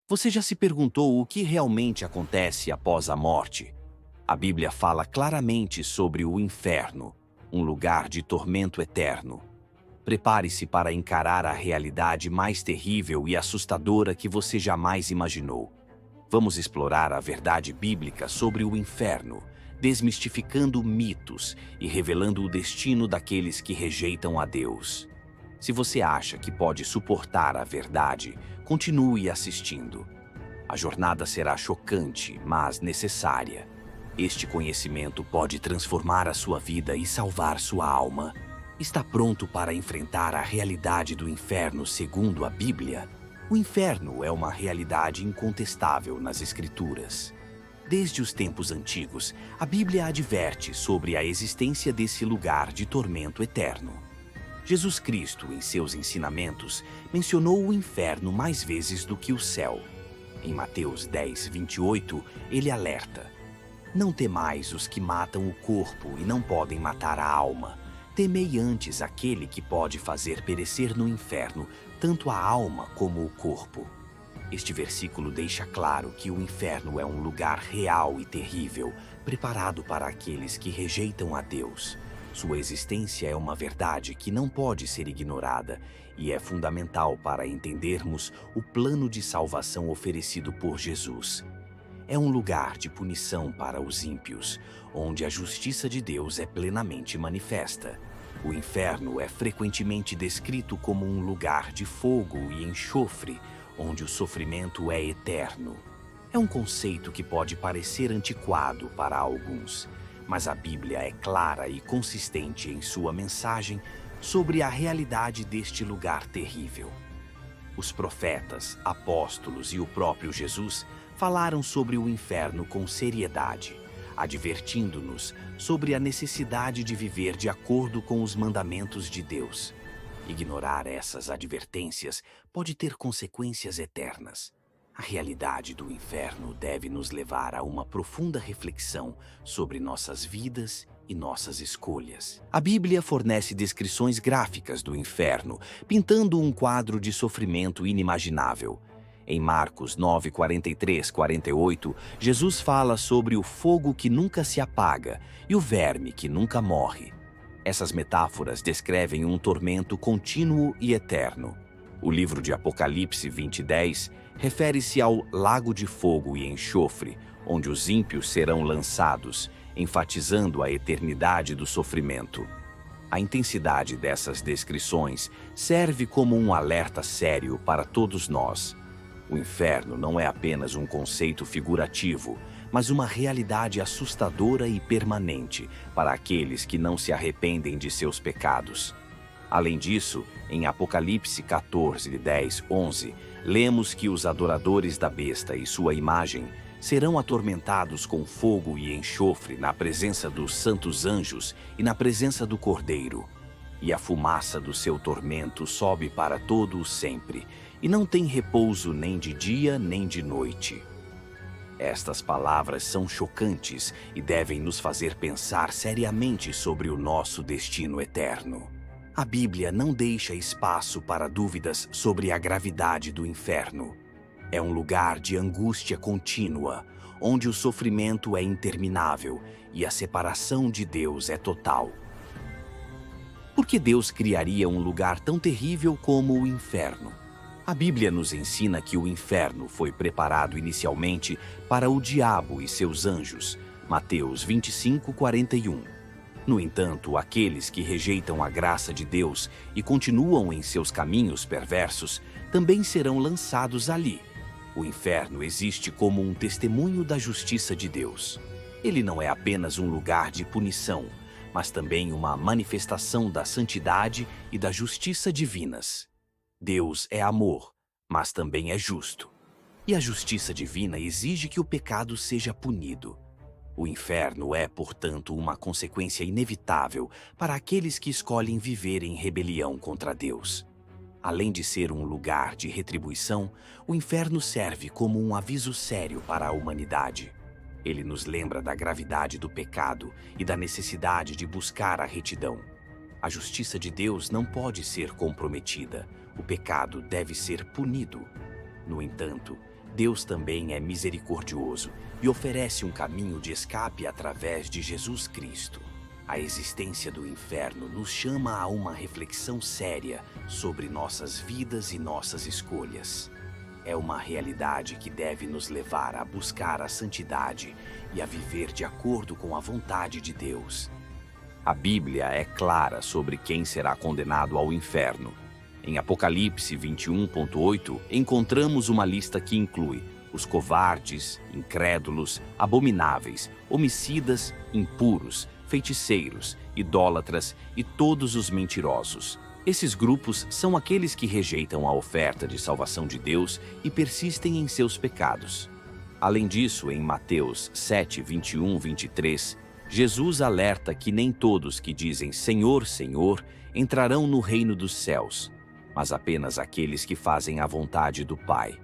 Você já se perguntou o que realmente acontece após a morte? A Bíblia fala claramente sobre o inferno, um lugar de tormento eterno. Prepare-se para encarar a realidade mais terrível e assustadora que você jamais imaginou. Vamos explorar a verdade bíblica sobre o inferno, desmistificando mitos e revelando o destino daqueles que rejeitam a Deus. Se você acha que pode suportar a verdade, continue assistindo. A jornada será chocante, mas necessária. Este conhecimento pode transformar a sua vida e salvar sua alma. Está pronto para enfrentar a realidade do inferno segundo a Bíblia? O inferno é uma realidade incontestável nas Escrituras. Desde os tempos antigos, a Bíblia adverte sobre a existência desse lugar de tormento eterno. Jesus Cristo, em seus ensinamentos, mencionou o inferno mais vezes do que o céu. Em Mateus 10, 28, ele alerta: Não temais os que matam o corpo e não podem matar a alma. Temei antes aquele que pode fazer perecer no inferno tanto a alma como o corpo. Este versículo deixa claro que o inferno é um lugar real e terrível, preparado para aqueles que rejeitam a Deus. Sua existência é uma verdade que não pode ser ignorada e é fundamental para entendermos o plano de salvação oferecido por Jesus. É um lugar de punição para os ímpios, onde a justiça de Deus é plenamente manifesta. O inferno é frequentemente descrito como um lugar de fogo e enxofre, onde o sofrimento é eterno. É um conceito que pode parecer antiquado para alguns, mas a Bíblia é clara e consistente em sua mensagem sobre a realidade deste lugar terrível. Os profetas, apóstolos e o próprio Jesus falaram sobre o inferno com seriedade, advertindo-nos sobre a necessidade de viver de acordo com os mandamentos de Deus. Ignorar essas advertências pode ter consequências eternas. A realidade do inferno deve nos levar a uma profunda reflexão sobre nossas vidas e nossas escolhas. A Bíblia fornece descrições gráficas do inferno, pintando um quadro de sofrimento inimaginável. Em Marcos 9, 43, 48, Jesus fala sobre o fogo que nunca se apaga e o verme que nunca morre. Essas metáforas descrevem um tormento contínuo e eterno. O livro de Apocalipse 20:10 refere-se ao lago de fogo e enxofre, onde os ímpios serão lançados, enfatizando a eternidade do sofrimento. A intensidade dessas descrições serve como um alerta sério para todos nós. O inferno não é apenas um conceito figurativo, mas uma realidade assustadora e permanente para aqueles que não se arrependem de seus pecados. Além disso, em Apocalipse 14, 10, 11, lemos que os adoradores da besta e sua imagem serão atormentados com fogo e enxofre na presença dos santos anjos e na presença do Cordeiro. E a fumaça do seu tormento sobe para todo o sempre, e não tem repouso nem de dia nem de noite. Estas palavras são chocantes e devem nos fazer pensar seriamente sobre o nosso destino eterno. A Bíblia não deixa espaço para dúvidas sobre a gravidade do inferno. É um lugar de angústia contínua, onde o sofrimento é interminável e a separação de Deus é total. Por que Deus criaria um lugar tão terrível como o inferno? A Bíblia nos ensina que o inferno foi preparado inicialmente para o diabo e seus anjos, Mateus 25, 41. No entanto, aqueles que rejeitam a graça de Deus e continuam em seus caminhos perversos também serão lançados ali. O inferno existe como um testemunho da justiça de Deus. Ele não é apenas um lugar de punição, mas também uma manifestação da santidade e da justiça divinas. Deus é amor, mas também é justo. E a justiça divina exige que o pecado seja punido. O inferno é, portanto, uma consequência inevitável para aqueles que escolhem viver em rebelião contra Deus. Além de ser um lugar de retribuição, o inferno serve como um aviso sério para a humanidade. Ele nos lembra da gravidade do pecado e da necessidade de buscar a retidão. A justiça de Deus não pode ser comprometida. O pecado deve ser punido. No entanto, Deus também é misericordioso e oferece um caminho de escape através de Jesus Cristo. A existência do inferno nos chama a uma reflexão séria sobre nossas vidas e nossas escolhas. É uma realidade que deve nos levar a buscar a santidade e a viver de acordo com a vontade de Deus. A Bíblia é clara sobre quem será condenado ao inferno. Em Apocalipse 21:8, encontramos uma lista que inclui os covardes, incrédulos, abomináveis, homicidas, impuros, feiticeiros, idólatras e todos os mentirosos. Esses grupos são aqueles que rejeitam a oferta de salvação de Deus e persistem em seus pecados. Além disso, em Mateus 7:21-23, Jesus alerta que nem todos que dizem Senhor, Senhor entrarão no reino dos céus, mas apenas aqueles que fazem a vontade do Pai.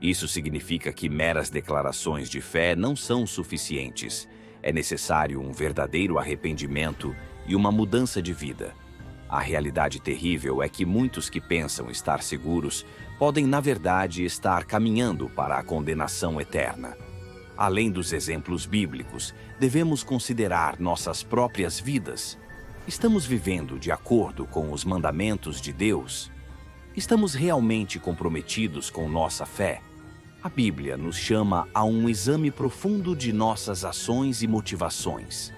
Isso significa que meras declarações de fé não são suficientes. É necessário um verdadeiro arrependimento e uma mudança de vida. A realidade terrível é que muitos que pensam estar seguros podem, na verdade, estar caminhando para a condenação eterna. Além dos exemplos bíblicos, devemos considerar nossas próprias vidas. Estamos vivendo de acordo com os mandamentos de Deus? Estamos realmente comprometidos com nossa fé? A Bíblia nos chama a um exame profundo de nossas ações e motivações.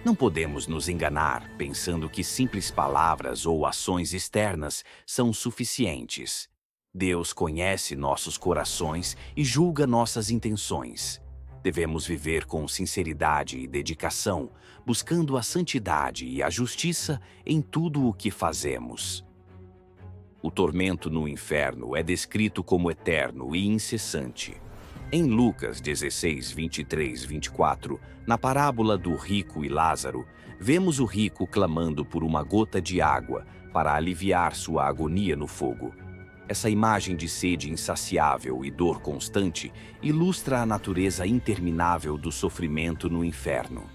Não podemos nos enganar pensando que simples palavras ou ações externas são suficientes. Deus conhece nossos corações e julga nossas intenções. Devemos viver com sinceridade e dedicação, buscando a santidade e a justiça em tudo o que fazemos. O tormento no inferno é descrito como eterno e incessante. Em Lucas 16:23-24, na parábola do rico e Lázaro, vemos o rico clamando por uma gota de água para aliviar sua agonia no fogo. Essa imagem de sede insaciável e dor constante ilustra a natureza interminável do sofrimento no inferno.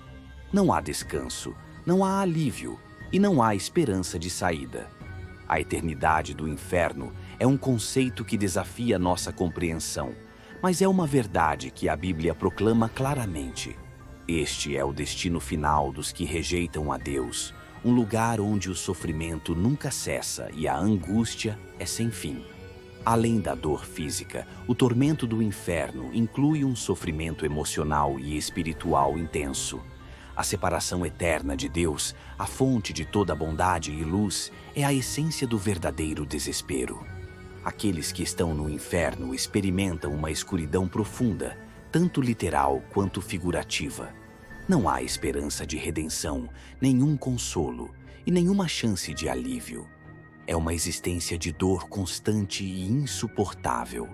Não há descanso, não há alívio e não há esperança de saída. A eternidade do inferno é um conceito que desafia nossa compreensão, mas é uma verdade que a Bíblia proclama claramente. Este é o destino final dos que rejeitam a Deus, um lugar onde o sofrimento nunca cessa e a angústia é sem fim. Além da dor física, o tormento do inferno inclui um sofrimento emocional e espiritual intenso. A separação eterna de Deus, a fonte de toda bondade e luz, é a essência do verdadeiro desespero. Aqueles que estão no inferno experimentam uma escuridão profunda, tanto literal quanto figurativa. Não há esperança de redenção, nenhum consolo e nenhuma chance de alívio. É uma existência de dor constante e insuportável.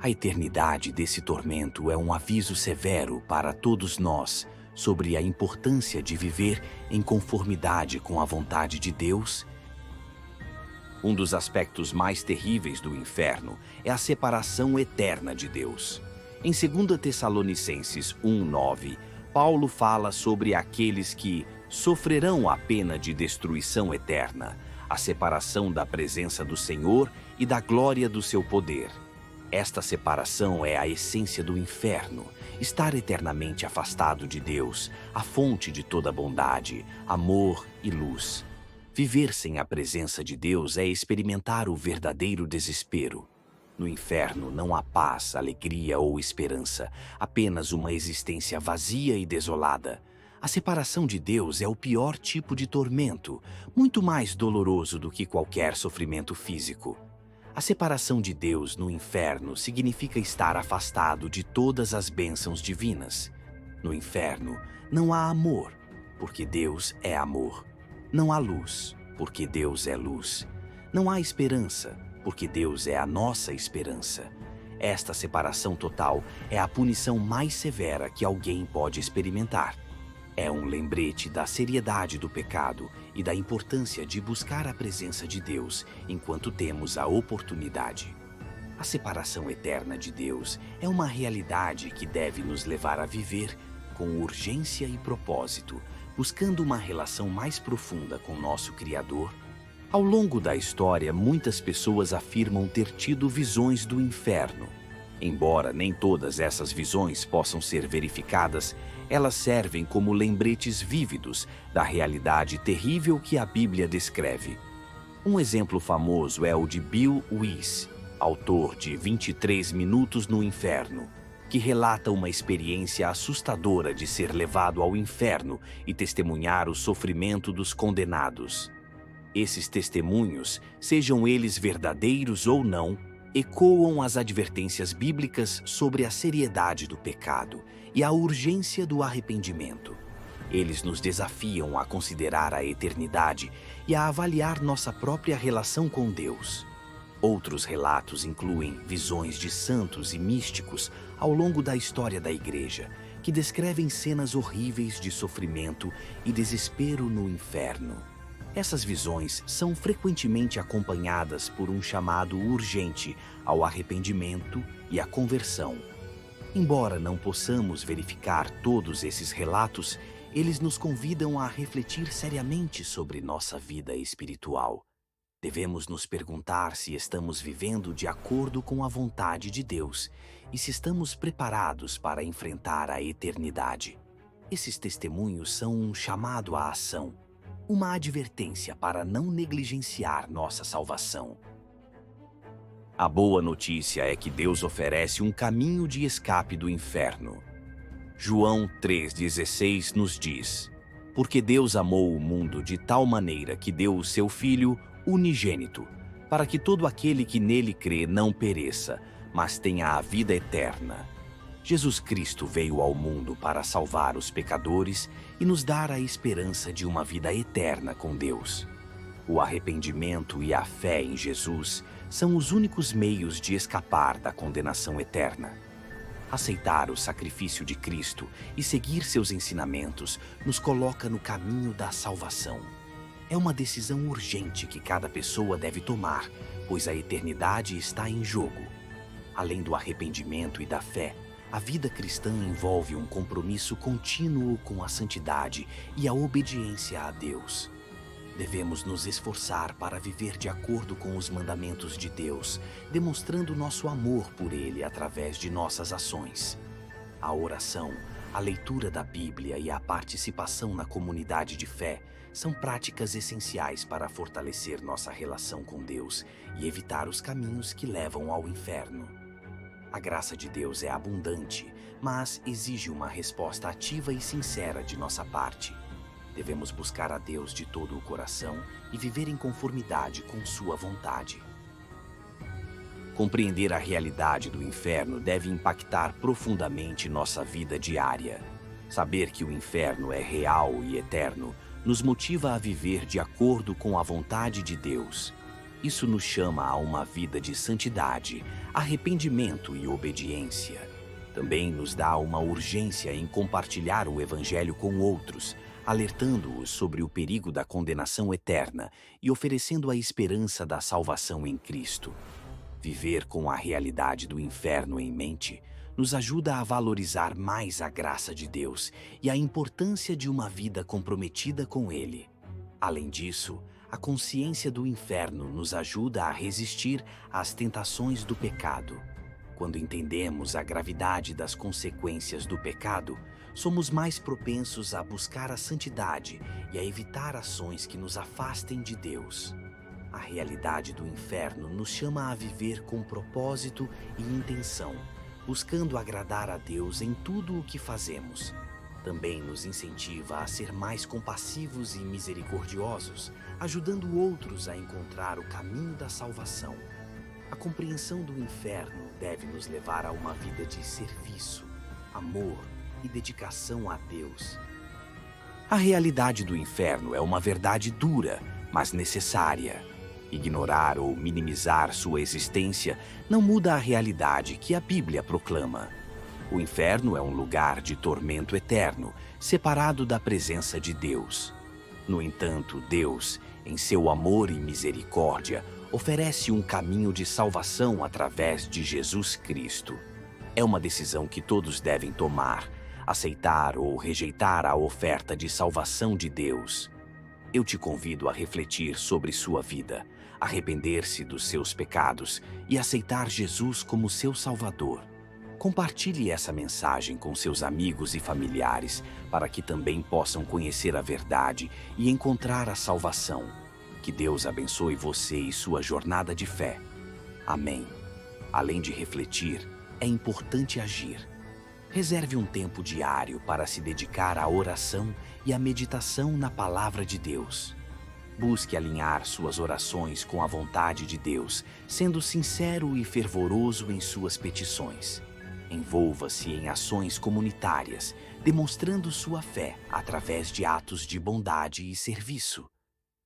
A eternidade desse tormento é um aviso severo para todos nós sobre a importância de viver em conformidade com a vontade de Deus. Um dos aspectos mais terríveis do inferno é a separação eterna de Deus. Em 2 Tessalonicenses 1:9, Paulo fala sobre aqueles que sofrerão a pena de destruição eterna, a separação da presença do Senhor e da glória do seu poder. Esta separação é a essência do inferno, estar eternamente afastado de Deus, a fonte de toda bondade, amor e luz. Viver sem a presença de Deus é experimentar o verdadeiro desespero. No inferno não há paz, alegria ou esperança, apenas uma existência vazia e desolada. A separação de Deus é o pior tipo de tormento, muito mais doloroso do que qualquer sofrimento físico. A separação de Deus no inferno significa estar afastado de todas as bênçãos divinas. No inferno não há amor, porque Deus é amor. Não há luz, porque Deus é luz. Não há esperança, porque Deus é a nossa esperança. Esta separação total é a punição mais severa que alguém pode experimentar. É um lembrete da seriedade do pecado e da importância de buscar a presença de Deus enquanto temos a oportunidade. A separação eterna de Deus é uma realidade que deve nos levar a viver com urgência e propósito, buscando uma relação mais profunda com nosso Criador. Ao longo da história, muitas pessoas afirmam ter tido visões do inferno. Embora nem todas essas visões possam ser verificadas, elas servem como lembretes vívidos da realidade terrível que a Bíblia descreve. Um exemplo famoso é o de Bill Wiese, autor de 23 Minutos no Inferno, que relata uma experiência assustadora de ser levado ao inferno e testemunhar o sofrimento dos condenados. Esses testemunhos, sejam eles verdadeiros ou não, ecoam as advertências bíblicas sobre a seriedade do pecado e a urgência do arrependimento. Eles nos desafiam a considerar a eternidade e a avaliar nossa própria relação com Deus. Outros relatos incluem visões de santos e místicos ao longo da história da Igreja, que descrevem cenas horríveis de sofrimento e desespero no inferno. Essas visões são frequentemente acompanhadas por um chamado urgente ao arrependimento e à conversão. Embora não possamos verificar todos esses relatos, eles nos convidam a refletir seriamente sobre nossa vida espiritual. Devemos nos perguntar se estamos vivendo de acordo com a vontade de Deus e se estamos preparados para enfrentar a eternidade. Esses testemunhos são um chamado à ação, uma advertência para não negligenciar nossa salvação. A boa notícia é que Deus oferece um caminho de escape do inferno. João 3,16 nos diz: Porque Deus amou o mundo de tal maneira que deu o seu Filho unigênito, para que todo aquele que nele crê não pereça, mas tenha a vida eterna. Jesus Cristo veio ao mundo para salvar os pecadores e nos dar a esperança de uma vida eterna com Deus. O arrependimento e a fé em Jesus são os únicos meios de escapar da condenação eterna. Aceitar o sacrifício de Cristo e seguir seus ensinamentos nos coloca no caminho da salvação. É uma decisão urgente que cada pessoa deve tomar, pois a eternidade está em jogo. Além do arrependimento e da fé, a vida cristã envolve um compromisso contínuo com a santidade e a obediência a Deus. Devemos nos esforçar para viver de acordo com os mandamentos de Deus, demonstrando nosso amor por Ele através de nossas ações. A oração, a leitura da Bíblia e a participação na comunidade de fé são práticas essenciais para fortalecer nossa relação com Deus e evitar os caminhos que levam ao inferno. A graça de Deus é abundante, mas exige uma resposta ativa e sincera de nossa parte. Devemos buscar a Deus de todo o coração e viver em conformidade com sua vontade. Compreender a realidade do inferno deve impactar profundamente nossa vida diária. Saber que o inferno é real e eterno nos motiva a viver de acordo com a vontade de Deus. Isso nos chama a uma vida de santidade, arrependimento e obediência. Também nos dá uma urgência em compartilhar o Evangelho com outros, alertando-os sobre o perigo da condenação eterna e oferecendo a esperança da salvação em Cristo. Viver com a realidade do inferno em mente nos ajuda a valorizar mais a graça de Deus e a importância de uma vida comprometida com Ele. Além disso, a consciência do inferno nos ajuda a resistir às tentações do pecado. Quando entendemos a gravidade das consequências do pecado, somos mais propensos a buscar a santidade e a evitar ações que nos afastem de Deus. A realidade do inferno nos chama a viver com propósito e intenção, buscando agradar a Deus em tudo o que fazemos. Também nos incentiva a ser mais compassivos e misericordiosos, ajudando outros a encontrar o caminho da salvação. A compreensão do inferno deve nos levar a uma vida de serviço, amor e dedicação a Deus. A realidade do inferno é uma verdade dura, mas necessária. Ignorar ou minimizar sua existência não muda a realidade que a Bíblia proclama. O inferno é um lugar de tormento eterno, separado da presença de Deus. No entanto, Deus, em seu amor e misericórdia, oferece um caminho de salvação através de Jesus Cristo. É uma decisão que todos devem tomar, aceitar ou rejeitar a oferta de salvação de Deus. Eu te convido a refletir sobre sua vida, arrepender-se dos seus pecados e aceitar Jesus como seu Salvador. Compartilhe essa mensagem com seus amigos e familiares para que também possam conhecer a verdade e encontrar a salvação. Que Deus abençoe você e sua jornada de fé. Amém. Além de refletir, é importante agir. Reserve um tempo diário para se dedicar à oração e à meditação na Palavra de Deus. Busque alinhar suas orações com a vontade de Deus, sendo sincero e fervoroso em suas petições. Envolva-se em ações comunitárias, demonstrando sua fé através de atos de bondade e serviço.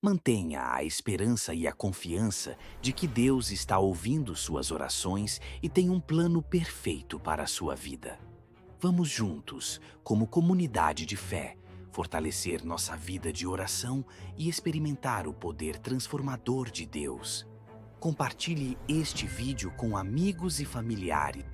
Mantenha a esperança e a confiança de que Deus está ouvindo suas orações e tem um plano perfeito para a sua vida. Vamos juntos, como comunidade de fé, fortalecer nossa vida de oração e experimentar o poder transformador de Deus. Compartilhe este vídeo com amigos e familiares